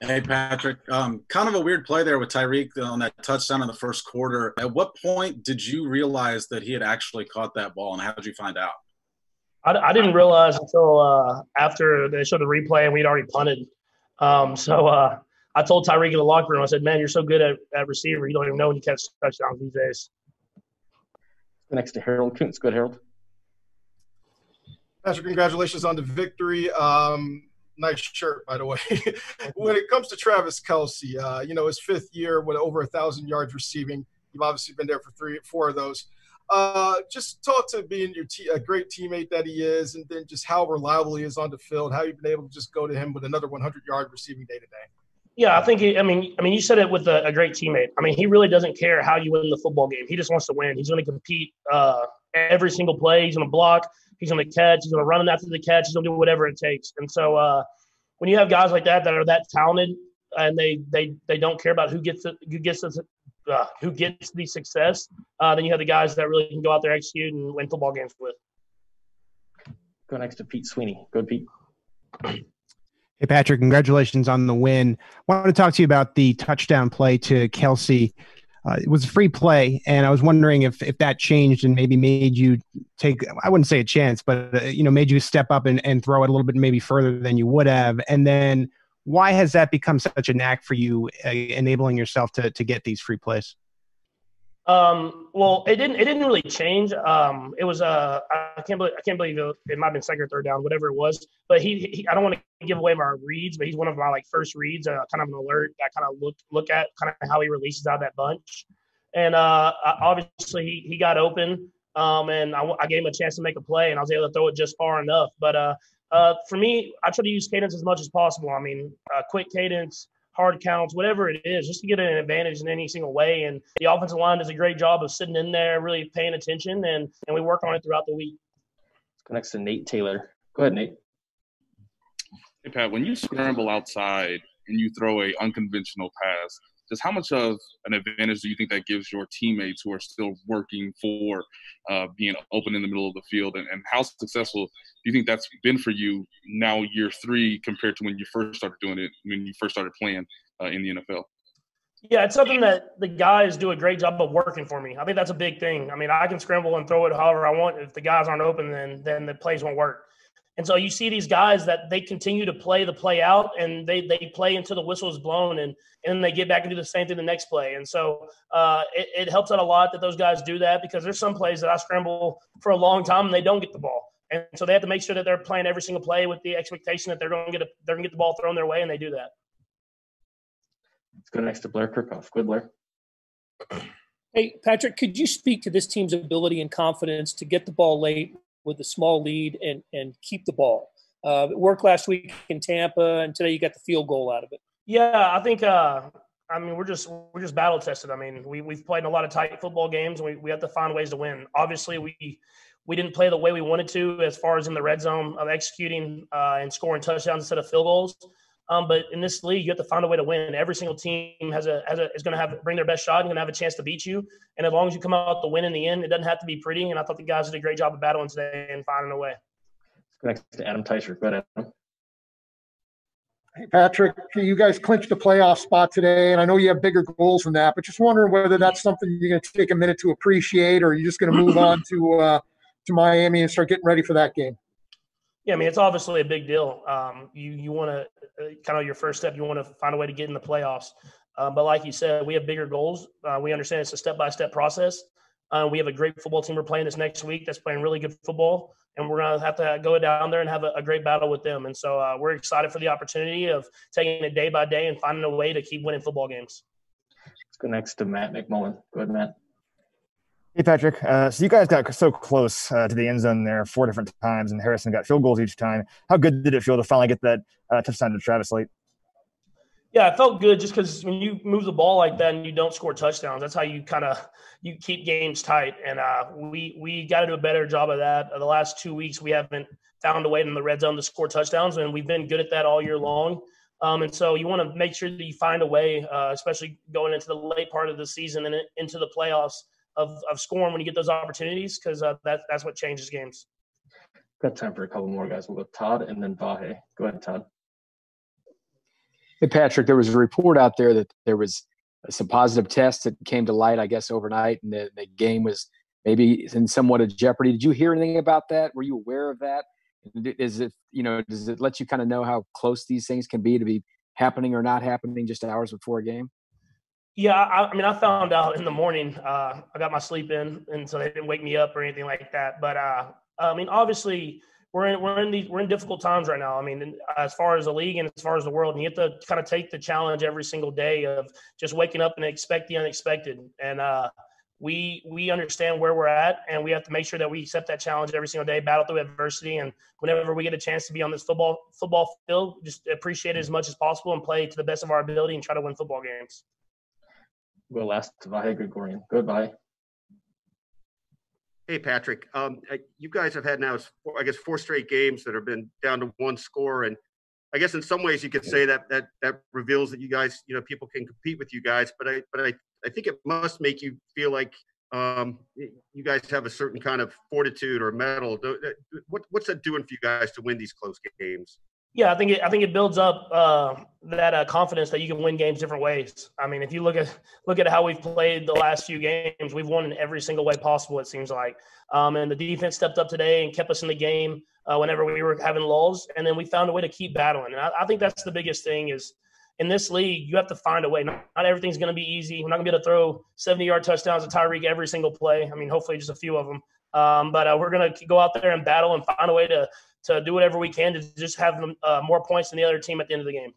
Hey, Patrick. Kind of a weird play there with Tyreek on that touchdown in the first quarter. At what point did you realize that he had actually caught that ball, and how did you find out? I didn't realize until after they showed the replay and we'd already punted. So I told Tyreek in the locker room, I said, man, you're so good at receiver. You don't even know when you catch touchdowns these days. Next to Harold Kuntz. Good, Harold. Patrick, congratulations on the victory. Nice shirt, by the way. When it comes to Travis Kelce, his fifth year with over 1,000 yards receiving. You've obviously been there for 4 of those. Just talk to being a great teammate that he is, and then just how reliable he is on the field, how you've been able to just go to him with another 100-yard receiving day today. Yeah, I think you said it with a great teammate. I mean, he really doesn't care how you win the football game. He just wants to win. He's going to compete every single play. He's going to block. He's going to catch. He's going to run after the catch. He's going to do whatever it takes. And so when you have guys like that are that talented and they don't care about who gets the success, then you have the guys that really can go out there, execute, and win football games with. Go next to Pete Sweeney. Go, Pete. Hey, Patrick, congratulations on the win. I wanted to talk to you about the touchdown play to Kelce. It was a free play, and I was wondering if that changed and maybe made you take, I wouldn't say a chance, but, made you step up and throw it a little bit maybe further than you would have. And then why has that become such a knack for you, enabling yourself to get these free plays? Well, it didn't really change. It was I can't believe it might have been second or third down, whatever it was. But he I don't want to give away my reads, but he's one of my first reads, kind of an alert that kind of look at kind of how he releases out of that bunch. And obviously he got open, and I gave him a chance to make a play, and I was able to throw it just far enough. But for me, I try to use cadence as much as possible. I mean, quick cadence, hard counts, whatever it is, just to get an advantage in any single way. And the offensive line does a great job of sitting in there, really paying attention, and we work on it throughout the week. Let's go next to Nate Taylor. Go ahead, Nate. Hey, Pat, when you scramble outside and you throw a unconventional pass, just how much of an advantage do you think that gives your teammates who are still working for being open in the middle of the field? And how successful do you think that's been for you now year 3 compared to when you first started doing it, when you first started playing in the NFL? Yeah, it's something that the guys do a great job of working for me. I think that's a big thing. I mean, I can scramble and throw it however I want. If the guys aren't open, then the plays won't work. And so you see these guys that they continue to play the play out, and they play until the whistle is blown, and then they get back and do the same thing the next play. And so it helps out a lot that those guys do that, because there's some plays that I scramble for a long time and they don't get the ball. And so they have to make sure that they're playing every single play with the expectation that they're going to get the ball thrown their way, and they do that. Let's go next to Blair Kirkhoff. Good, Blair. Hey, Patrick, could you speak to this team's ability and confidence to get the ball late with a small lead and keep the ball? It worked last week in Tampa, and today you got the field goal out of it. Yeah, I think we're just battle tested. I mean, we've played in a lot of tight football games, and we have to find ways to win. Obviously, we didn't play the way we wanted to as far as in the red zone of executing and scoring touchdowns instead of field goals. But in this league, you have to find a way to win. Every single team is going to bring their best shot and going to have a chance to beat you. And as long as you come out the win in the end, it doesn't have to be pretty. And I thought the guys did a great job of battling today and finding a way. Let's go next to Adam Teicher. Go ahead, Adam. Hey, Patrick, you guys clinched the playoff spot today, and I know you have bigger goals than that, but just wondering whether that's something you're going to take a minute to appreciate, or you're just going to move on to Miami and start getting ready for that game. Yeah, I mean, it's obviously a big deal. You want to kind of your first step, you want to find a way to get in the playoffs. But like you said, we have bigger goals. We understand it's a step-by-step process. We have a great football team we're playing this next week that's playing really good football, and we're going to have to go down there and have a great battle with them. And so we're excited for the opportunity of taking it day by day and finding a way to keep winning football games. Let's go next to Matt McMullen. Go ahead, Matt. Hey, Patrick. So you guys got so close to the end zone there 4 different times, and Harrison got field goals each time. How good did it feel to finally get that touchdown to Travis late? Yeah, it felt good just because when you move the ball like that and you don't score touchdowns, that's how you you keep games tight. And we got to do a better job of that. The last 2 weeks, we haven't found a way in the red zone to score touchdowns, and we've been good at that all year long. And so you want to make sure that you find a way, especially going into the late part of the season and into the playoffs, of scoring when you get those opportunities, because that's what changes games. Got time for a couple more guys. We'll go Todd and then Vahe. Go ahead, Todd. Hey, Patrick, there was a report out there that there was some positive tests that came to light, I guess, overnight, and the game was maybe in somewhat of jeopardy. Did you hear anything about that? Were you aware of that? Is it, does it let you kind of know how close these things can be to be happening or not happening just hours before a game? Yeah, I mean, I found out in the morning. I got my sleep in, and so they didn't wake me up or anything like that. But I mean, obviously, we're in difficult times right now. I mean, as far as the league and as far as the world, and you have to kind of take the challenge every single day of just waking up and expect the unexpected. And we understand where we're at, and we have to make sure that we accept that challenge every single day, battle through adversity, and whenever we get a chance to be on this football field, just appreciate it as much as possible and play to the best of our ability and try to win football games. Go last, Vahe Gregorian. Goodbye. Hey, Patrick. You guys have had now, I guess, 4 straight games that have been down to 1 score, and I guess in some ways you could say that reveals that you guys, people can compete with you guys. But I think it must make you feel like you guys have a certain kind of fortitude or mettle. What's that doing for you guys to win these close games? Yeah, I think it builds up that confidence that you can win games different ways. I mean, if you look at how we've played the last few games, we've won in every single way possible, it seems like. And the defense stepped up today and kept us in the game whenever we were having lulls, and then we found a way to keep battling. And I think that's the biggest thing is in this league, you have to find a way. Not everything's going to be easy. We're not going to be able to throw 70-yard touchdowns to Tyreek every single play. I mean, hopefully just a few of them. But we're going to go out there and battle and find a way to do whatever we can to just have more points than the other team at the end of the game.